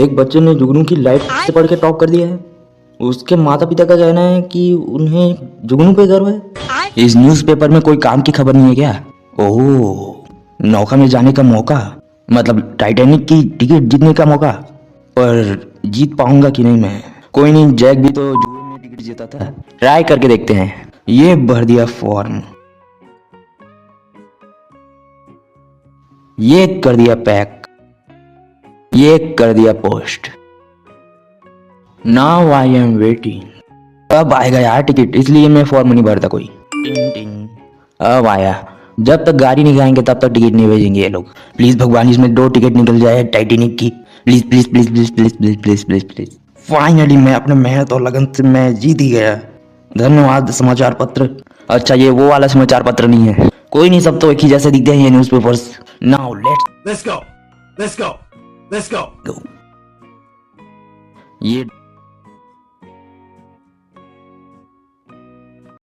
एक बच्चे ने जुगनू की लाइफ से पढ़ के टॉप कर दिया है। उसके माता पिता का कहना है कि उन्हें जुगनू पे गर्व है। इस न्यूज़पेपर में कोई काम की खबर नहीं है क्या? ओह, नौका में जाने का मौका, मतलब टाइटैनिक की टिकट जीतने का मौका। पर जीत पाऊंगा कि नहीं मैं? कोई नहीं, जैक भी तो जुए में टिकट जीता था। ट्राई करके देखते हैं। ये भर दिया फॉर्म, ये कर दिया पैक, ये कर दिया post. Now I am waiting. अब आएगा यार टिकट, इसलिए मैं फॉर्म नहीं भरता कोई। टिंग टिंग, अब आया। जब तक गाड़ी नहीं खाएंगे तब तक टिकट नहीं भेजेंगे ये लोग। प्लीज भगवान, इसमें 2 टिकट निकल जाए टाइटैनिक की। Please please please please please please please please please. Finally मैं अपने मेहनत और लगन से मैं जीत ही गया। धन्यवाद समाचार पत्र। अच्छा, ये वो वाला समाचार पत्र नहीं है। कोई नहीं, सब तो एक ही जैसे दिखते हैं ये newspapers. Now let's Let's go. Let's go. Let's go. गो। ये